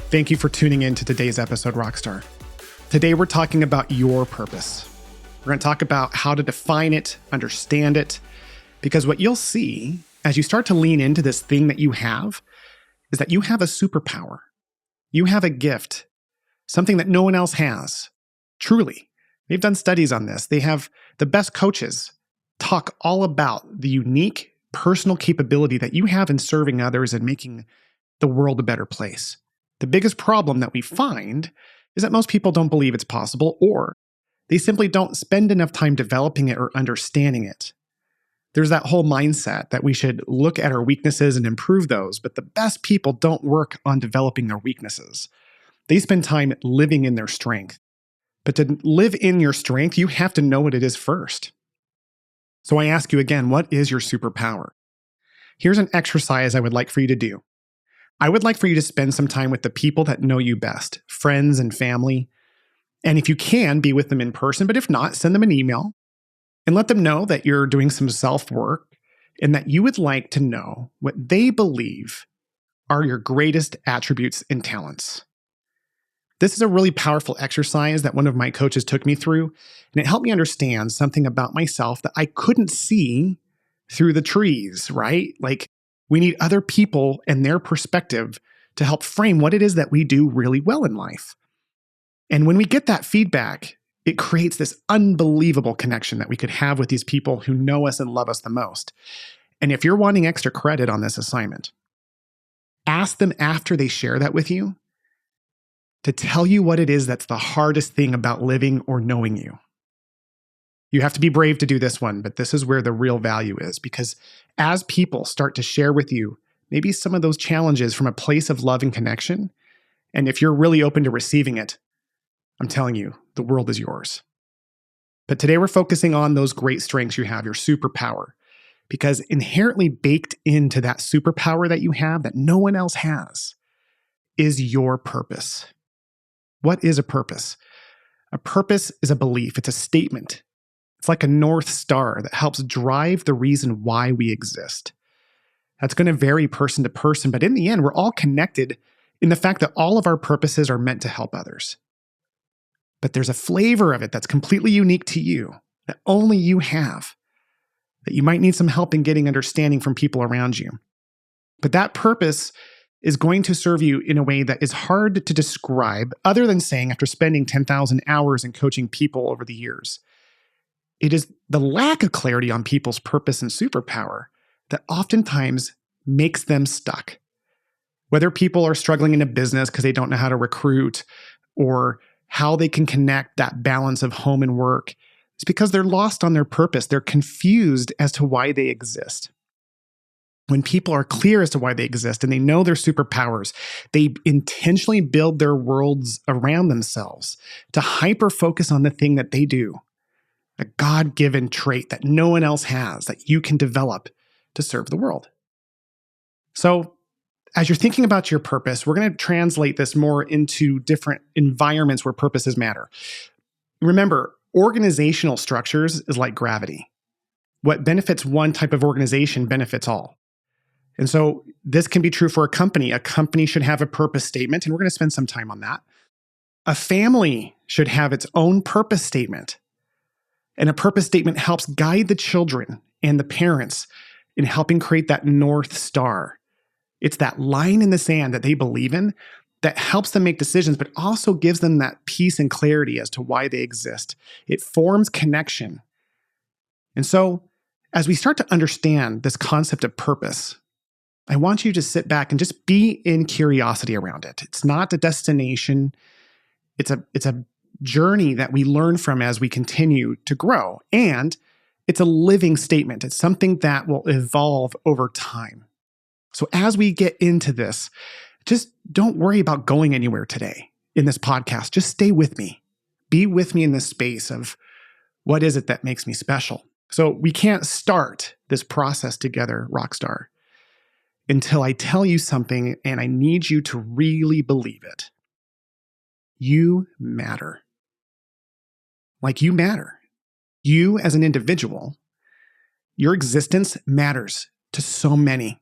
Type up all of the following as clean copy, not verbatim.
Thank you for tuning in to today's episode, Rockstar. Today, we're talking about your purpose. We're going to talk about how to define it, understand it, because what you'll see as you start to lean into this thing that you have is that you have a superpower. You have a gift, something that no one else has. Truly. They've done studies on this. They have the best coaches talk all about the unique personal capability that you have in serving others and making the world a better place. The biggest problem that we find is that most people don't believe it's possible, or they simply don't spend enough time developing it or understanding it. There's that whole mindset that we should look at our weaknesses and improve those, but the best people don't work on developing their weaknesses. They spend time living in their strength. But to live in your strength, you have to know what it is first. So I ask you again, what is your superpower? Here's an exercise I would like for you to do. I would like for you to spend some time with the people that know you best, friends and family. And if you can, be with them in person, but if not, send them an email and let them know that you're doing some self-work and that you would like to know what they believe are your greatest attributes and talents. This is a really powerful exercise that one of my coaches took me through, and it helped me understand something about myself that I couldn't see through the trees, right? Like, we need other people and their perspective to help frame what it is that we do really well in life. And when we get that feedback, it creates this unbelievable connection that we could have with these people who know us and love us the most. And if you're wanting extra credit on this assignment, ask them after they share that with you to tell you what it is that's the hardest thing about living or knowing you. You have to be brave to do this one, but this is where the real value is, because as people start to share with you maybe some of those challenges from a place of love and connection, and if you're really open to receiving it, I'm telling you, the world is yours. But today we're focusing on those great strengths you have, your superpower, because inherently baked into that superpower that you have that no one else has is your purpose. What is a purpose? A purpose is a belief. It's a statement. It's like a North Star that helps drive the reason why we exist. That's going to vary person to person, but in the end, we're all connected in the fact that all of our purposes are meant to help others. But there's a flavor of it that's completely unique to you, that only you have, that you might need some help in getting understanding from people around you. But that purpose is going to serve you in a way that is hard to describe, other than saying after spending 10,000 hours in coaching people over the years. It is the lack of clarity on people's purpose and superpower that oftentimes makes them stuck. Whether people are struggling in a business because they don't know how to recruit or how they can connect that balance of home and work, it's because they're lost on their purpose. They're confused as to why they exist. When people are clear as to why they exist and they know their superpowers, they intentionally build their worlds around themselves to hyper-focus on the thing that they do. A God-given trait that no one else has that you can develop to serve the world. So, as you're thinking about your purpose, we're going to translate this more into different environments where purposes matter. Remember, organizational structures is like gravity. What benefits one type of organization benefits all. And so this can be true for a company. A company should have a purpose statement, and we're going to spend some time on that. A family should have its own purpose statement. And a purpose statement helps guide the children and the parents in helping create that North Star. It's that line in the sand that they believe in that helps them make decisions, but also gives them that peace and clarity as to why they exist. It forms connection. And so, as we start to understand this concept of purpose, I want you to sit back and just be in curiosity around it. It's not a destination. It's a journey that we learn from as we continue to grow. And it's a living statement. It's something that will evolve over time. So as we get into this, just don't worry about going anywhere today in this podcast. Just stay with me. Be with me in this space of what is it that makes me special. So we can't start this process together, Rockstar, until I tell you something and I need you to really believe it. You matter. Like, you matter. You as an individual, your existence matters to so many.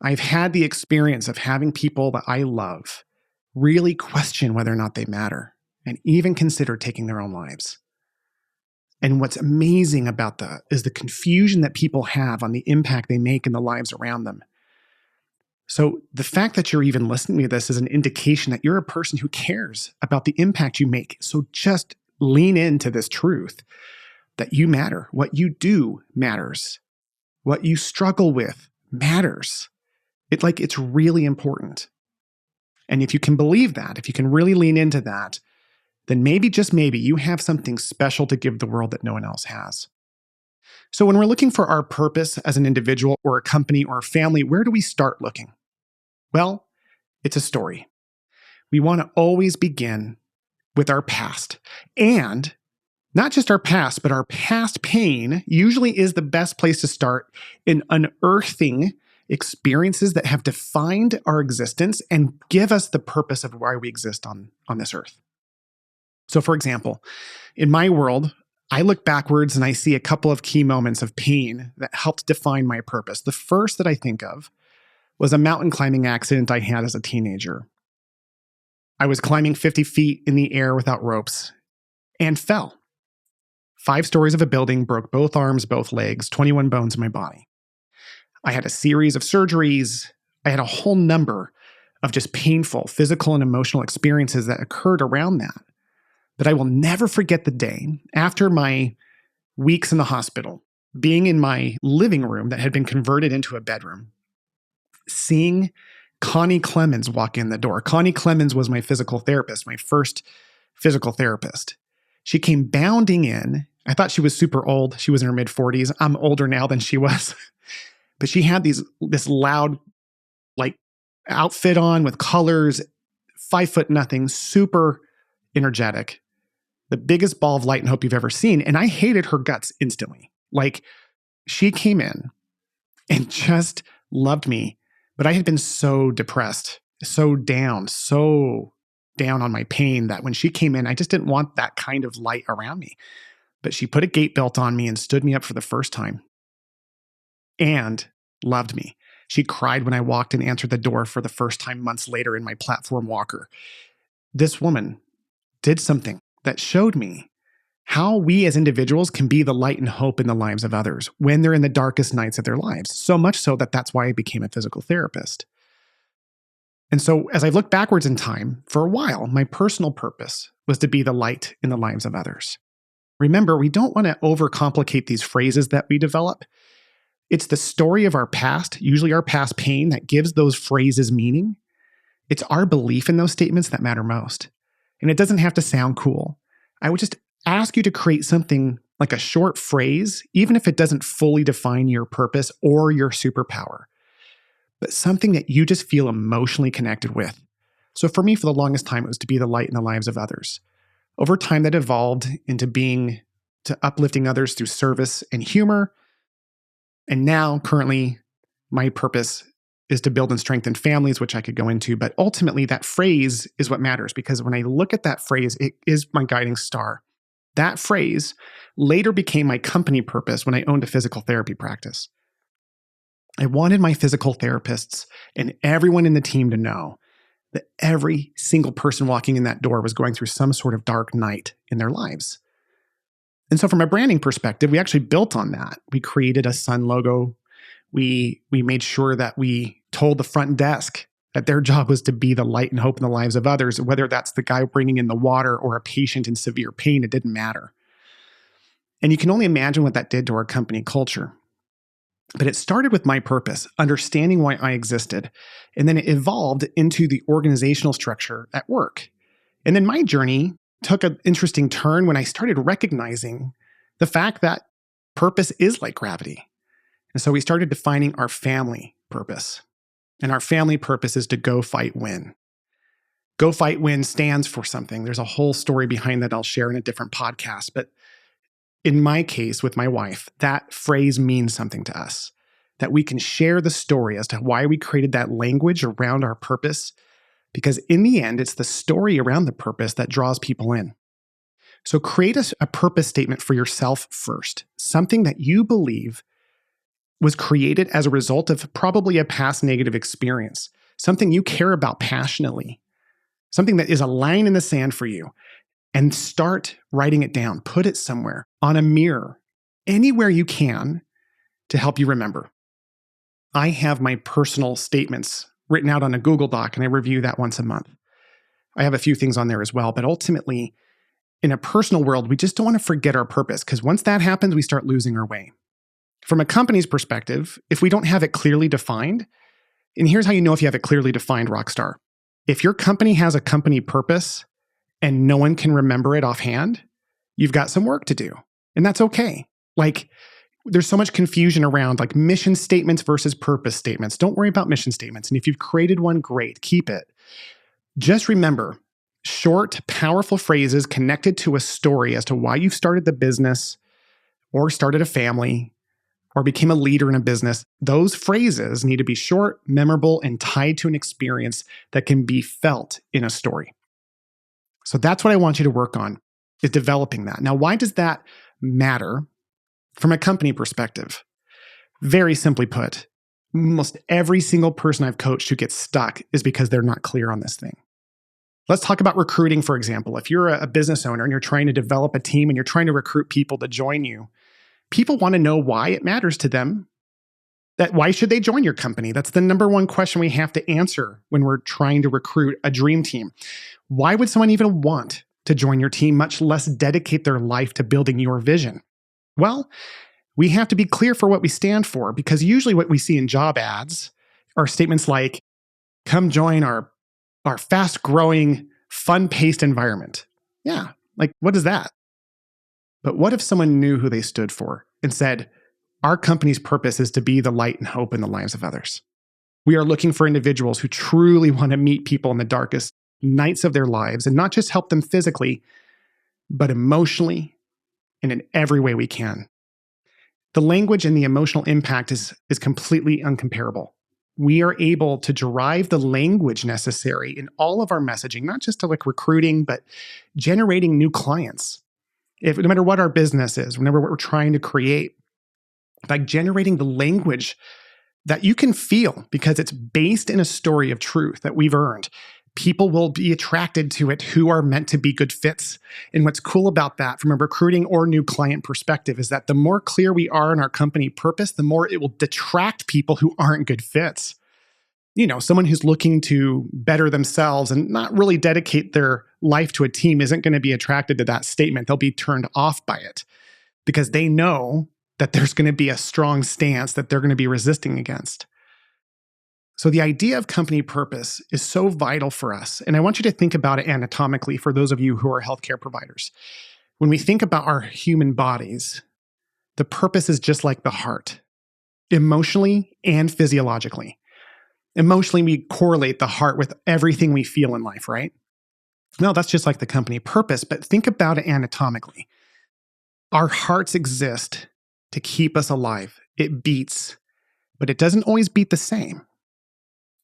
I've had the experience of having people that I love really question whether or not they matter, and even consider taking their own lives. And what's amazing about that is the confusion that people have on the impact they make in the lives around them. So the fact that you're even listening to this is an indication that you're a person who cares about the impact you make. So just lean into this truth that you matter. What you do matters. What you struggle with matters. It's really important. And if you can believe that, if you can really lean into that, then maybe, just maybe, you have something special to give the world that no one else has. So when we're looking for our purpose as an individual or a company or a family, where do we start looking? Well, it's a story. We want to always begin with our past. And not just our past, but our past pain usually is the best place to start in unearthing experiences that have defined our existence and give us the purpose of why we exist on this earth. So for example, in my world, I look backwards and I see a couple of key moments of pain that helped define my purpose. The first that I think of was a mountain climbing accident I had as a teenager. I was climbing 50 feet in the air without ropes and fell. 5 stories of a building, broke both arms, both legs, 21 bones in my body. I had a series of surgeries. I had a whole number of just painful physical and emotional experiences that occurred around that. But I will never forget the day after my weeks in the hospital, being in my living room that had been converted into a bedroom, seeing Connie Clemens walk in the door. Connie Clemens was my physical therapist, my first physical therapist. She came bounding in. I thought she was super old. She was in her mid-40s. I'm older now than she was. But she had this loud, outfit on with colors, 5'0", super energetic. The biggest ball of light and hope you've ever seen. And I hated her guts instantly. She came in and just loved me. But I had been so depressed, so down on my pain that when she came in, I just didn't want that kind of light around me. But she put a gate belt on me and stood me up for the first time and loved me. She cried when I walked and answered the door for the first time months later in my platform walker. This woman did something that showed me how we as individuals can be the light and hope in the lives of others when they're in the darkest nights of their lives. So much so that that's why I became a physical therapist. And so as I look backwards in time, for a while, my personal purpose was to be the light in the lives of others. Remember, we don't want to overcomplicate these phrases that we develop. It's the story of our past, usually our past pain, that gives those phrases meaning. It's our belief in those statements that matter most. And it doesn't have to sound cool. I would just ask you to create something like a short phrase, even if it doesn't fully define your purpose or your superpower, but something that you just feel emotionally connected with. So for me, for the longest time, it was to be the light in the lives of others. Over time, that evolved into uplifting others through service and humor. And now, currently, my purpose is to build and strengthen families, which I could go into. But ultimately, that phrase is what matters, because when I look at that phrase, it is my guiding star. That phrase later became my company purpose when I owned a physical therapy practice. I wanted my physical therapists and everyone in the team to know that every single person walking in that door was going through some sort of dark night in their lives. And so from a branding perspective, we actually built on that. We created a sun logo. We made sure that we told the front desk that their job was to be the light and hope in the lives of others, whether that's the guy bringing in the water or a patient in severe pain, it didn't matter. And you can only imagine what that did to our company culture. But it started with my purpose, understanding why I existed, and then it evolved into the organizational structure at work. And then my journey took an interesting turn when I started recognizing the fact that purpose is like gravity. And so we started defining our family purpose. And our family purpose is to go, fight, win. Go, fight, win stands for something. There's a whole story behind that I'll share in a different podcast. But in my case, with my wife, that phrase means something to us, that we can share the story as to why we created that language around our purpose, because in the end, it's the story around the purpose that draws people in. So create a purpose statement for yourself first, something that you believe was created as a result of probably a past negative experience, something you care about passionately. something that is a line in the sand for you, and start writing it down. Put it somewhere, on a mirror, anywhere you can to help you remember. I have my personal statements written out on a Google Doc, and I review that once a month. I have a few things on there as well, but ultimately, in a personal world, we just don't want to forget our purpose, because once that happens, we start losing our way. From a company's perspective, if we don't have it clearly defined, and here's how you know if you have it clearly defined, Rockstar. If your company has a company purpose and no one can remember it offhand, you've got some work to do. And that's okay. Like, there's so much confusion around like mission statements versus purpose statements. Don't worry about mission statements. And if you've created one, great, keep it. Just remember, short, powerful phrases connected to a story as to why you've started the business or started a family or became a leader in a business. Those phrases need to be short, memorable, and tied to an experience that can be felt in a story. So that's what I want you to work on, is developing that. Now, why does that matter from a company perspective? Very simply put, almost every single person I've coached who gets stuck is because they're not clear on this thing. Let's talk about recruiting, for example. If you're a business owner and you're trying to develop a team and you're trying to recruit people to join you, people want to know why it matters to them. That why should they join your company? That's the number one question we have to answer when we're trying to recruit a dream team. Why would someone even want to join your team, much less dedicate their life to building your vision? Well, we have to be clear for what we stand for, because usually what we see in job ads are statements like, come join our fast-growing, fun-paced environment. Yeah, like what is that? But what if someone knew who they stood for and said, our company's purpose is to be the light and hope in the lives of others. We are looking for individuals who truly want to meet people in the darkest nights of their lives and not just help them physically, but emotionally and in every way we can. The language and the emotional impact is completely uncomparable. We are able to derive the language necessary in all of our messaging, not just to like recruiting, but generating new clients. No matter what our business is, no matter what we're trying to create, like generating the language that you can feel because it's based in a story of truth that we've earned. People will be attracted to it who are meant to be good fits. And what's cool about that from a recruiting or new client perspective is that the more clear we are in our company purpose, the more it will detract people who aren't good fits. You know, someone who's looking to better themselves and not really dedicate their life to a team isn't going to be attracted to that statement. They'll be turned off by it because they know that there's going to be a strong stance that they're going to be resisting against. So the idea of company purpose is so vital for us. And I want you to think about it anatomically for those of you who are healthcare providers. When we think about our human bodies, the purpose is just like the heart, emotionally and physiologically. Emotionally, we correlate the heart with everything we feel in life, right? No, that's just like the company purpose, but think about it anatomically. Our hearts exist to keep us alive. It beats, but it doesn't always beat the same.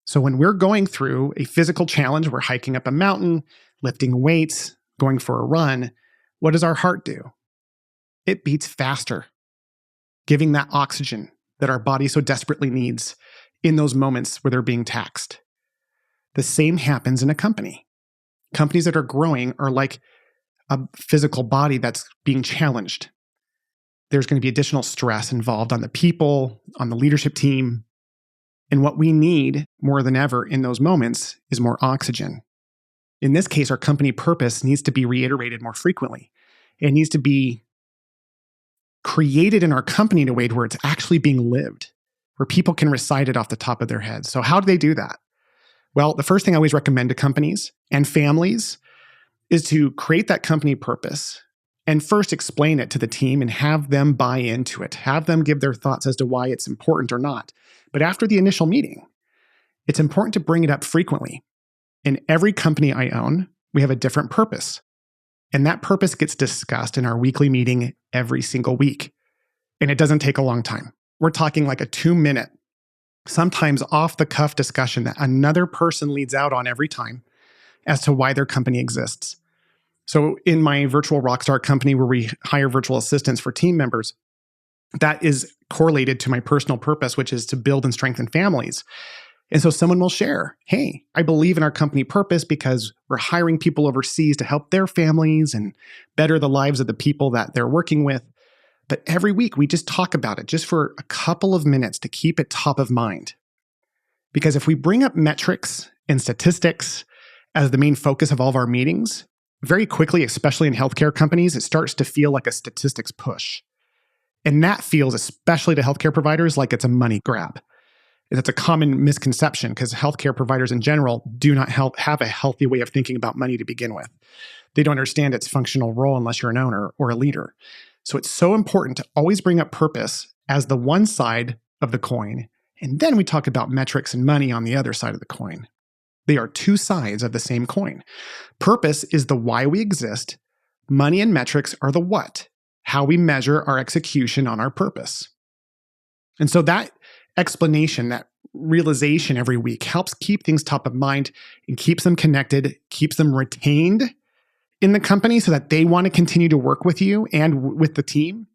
So when we're going through a physical challenge, we're hiking up a mountain, lifting weights, going for a run, what does our heart do? It beats faster, giving that oxygen that our body so desperately needs in those moments where they're being taxed. The same happens in a company. Companies that are growing are like a physical body that's being challenged. There's going to be additional stress involved on the people, on the leadership team. And what we need more than ever in those moments is more oxygen. In this case, our company purpose needs to be reiterated more frequently. It needs to be created in our company in a way where it's actually being lived, where people can recite it off the top of their heads. So how do they do that? Well, the first thing I always recommend to companies and families is to create that company purpose and first explain it to the team and have them buy into it. Have them give their thoughts as to why it's important or not. But after the initial meeting, it's important to bring it up frequently. In every company I own, we have a different purpose. And that purpose gets discussed in our weekly meeting every single week. And it doesn't take a long time. We're talking like a 2-minute, sometimes off-the-cuff discussion that another person leads out on every time as to why their company exists. So in my virtual Rockstar company where we hire virtual assistants for team members, that is correlated to my personal purpose, which is to build and strengthen families. And so someone will share, hey, I believe in our company purpose because we're hiring people overseas to help their families and better the lives of the people that they're working with. But every week we just talk about it just for a couple of minutes to keep it top of mind. Because if we bring up metrics and statistics as the main focus of all of our meetings, very quickly, especially in healthcare companies, it starts to feel like a statistics push. And that feels, especially to healthcare providers, like it's a money grab. That's a common misconception because healthcare providers in general do not have a healthy way of thinking about money to begin with. They don't understand its functional role unless you're an owner or a leader. So it's so important to always bring up purpose as the one side of the coin. And then we talk about metrics and money on the other side of the coin. They are two sides of the same coin. Purpose is the why we exist. Money and metrics are the what, how we measure our execution on our purpose. And so that explanation, that realization every week helps keep things top of mind and keeps them connected, keeps them retained in the company so that they want to continue to work with you and with the team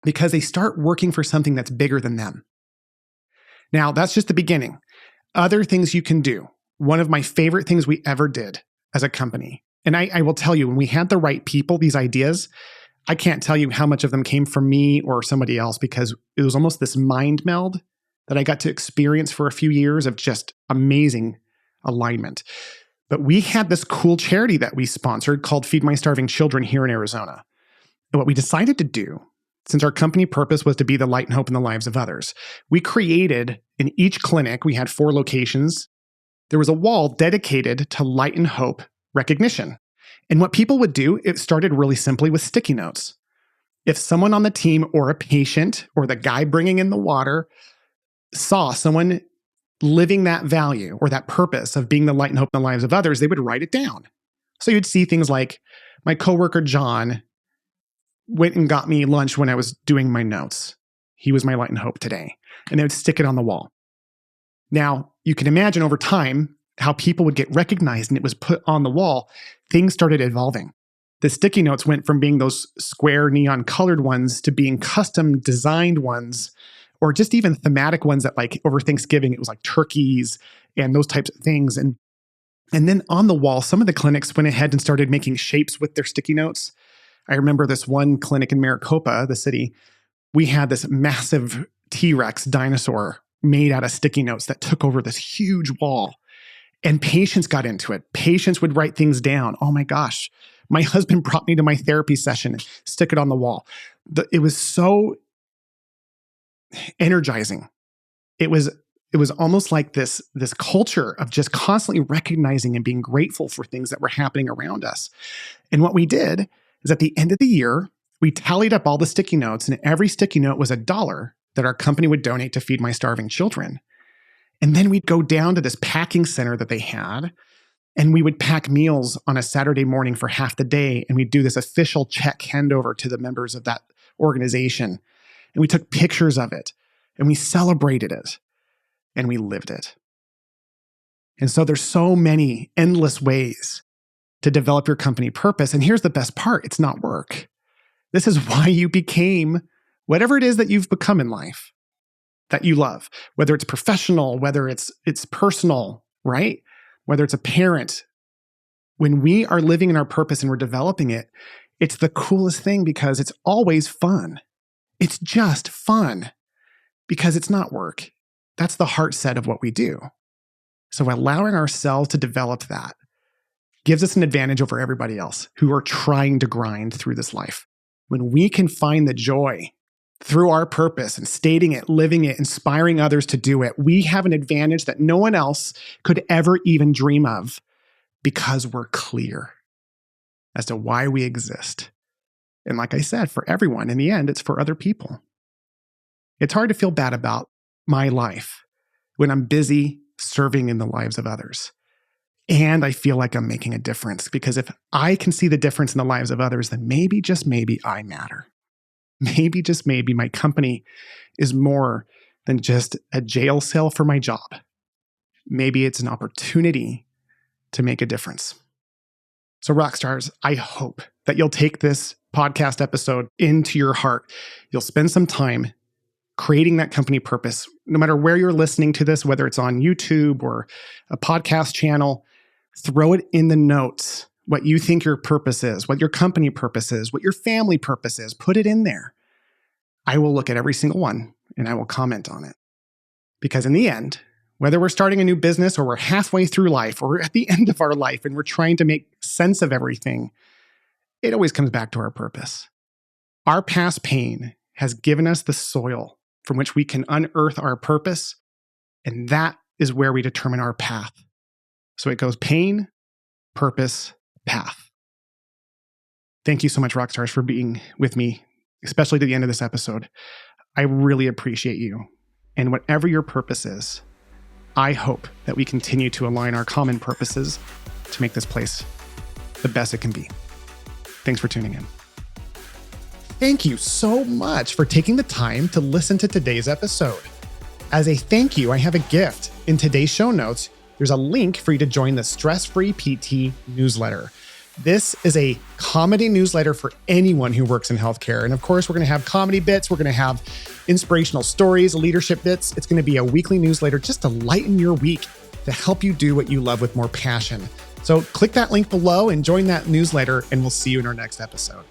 because they start working for something that's bigger than them. Now, that's just the beginning. Other things you can do. One of my favorite things we ever did as a company, and I will tell you, when we had the right people, these ideas, I can't tell you how much of them came from me or somebody else because it was almost this mind meld that I got to experience for a few years of just amazing alignment. But we had this cool charity that we sponsored called Feed My Starving Children here in Arizona. And what we decided to do, since our company purpose was to be the light and hope in the lives of others, we created in each clinic, we had 4 locations, there was a wall dedicated to light and hope recognition. And what people would do, it started really simply with sticky notes. If someone on the team or a patient or the guy bringing in the water saw someone living that value or that purpose of being the light and hope in the lives of others, they would write it down. So you'd see things like, my coworker John went and got me lunch when I was doing my notes. He was my light and hope today. And they would stick it on the wall. Now, you can imagine over time how people would get recognized and it was put on the wall. Things started evolving. The sticky notes went from being those square neon colored ones to being custom designed ones, or just even thematic ones that, like, over Thanksgiving, it was like turkeys and those types of things. And then on the wall, some of the clinics went ahead and started making shapes with their sticky notes. I remember this one clinic in Maricopa, the city, we had this massive T-Rex dinosaur made out of sticky notes that took over this huge wall. And patients got into it. Patients would write things down. Oh my gosh. My husband brought me to my therapy session and stick it on the wall. It was so energizing. It was almost like this culture of just constantly recognizing and being grateful for things that were happening around us. And what we did is at the end of the year, we tallied up all the sticky notes, and every sticky note was $1 that our company would donate to Feed My Starving Children. And then we'd go down to this packing center that they had, and we would pack meals on a Saturday morning for half the day, and we'd do this official check handover to the members of that organization. And we took pictures of it, and we celebrated it, and we lived it. And so there's so many endless ways to develop your company purpose. And here's the best part. It's not work. This is why you became whatever it is that you've become in life that you love, whether it's professional, whether it's personal, right? Whether it's a parent. When we are living in our purpose and we're developing it, it's the coolest thing because it's always fun. It's just fun because it's not work. That's the heart set of what we do. So allowing ourselves to develop that gives us an advantage over everybody else who are trying to grind through this life. When we can find the joy through our purpose and stating it, living it, inspiring others to do it, we have an advantage that no one else could ever even dream of because we're clear as to why we exist. And like I said, for everyone, in the end, it's for other people. It's hard to feel bad about my life when I'm busy serving in the lives of others. And I feel like I'm making a difference because if I can see the difference in the lives of others, then maybe, just maybe, I matter. Maybe, just maybe, my company is more than just a jail cell for my job. Maybe it's an opportunity to make a difference. So Rockstars, I hope that you'll take this podcast episode into your heart. You'll spend some time creating that company purpose, no matter where you're listening to this, whether it's on YouTube or a podcast channel, throw it in the notes, what you think your purpose is, what your company purpose is, what your family purpose is. Put it in there. I will look at every single one and I will comment on it. Because in the end, whether we're starting a new business or we're halfway through life or we're at the end of our life and we're trying to make sense of everything, it always comes back to our purpose. Our past pain has given us the soil from which we can unearth our purpose, and that is where we determine our path. So it goes pain, purpose, path. Thank you so much, Rockstars, for being with me, especially to the end of this episode. I really appreciate you. And whatever your purpose is, I hope that we continue to align our common purposes to make this place the best it can be. Thanks for tuning in. Thank you so much for taking the time to listen to today's episode. As a thank you, I have a gift. In today's show notes, there's a link for you to join the Stress-Free PT newsletter. This is a comedy newsletter for anyone who works in healthcare. And of course, we're going to have comedy bits. We're going to have inspirational stories, leadership bits. It's going to be a weekly newsletter just to lighten your week, to help you do what you love with more passion. So click that link below and join that newsletter, and we'll see you in our next episode.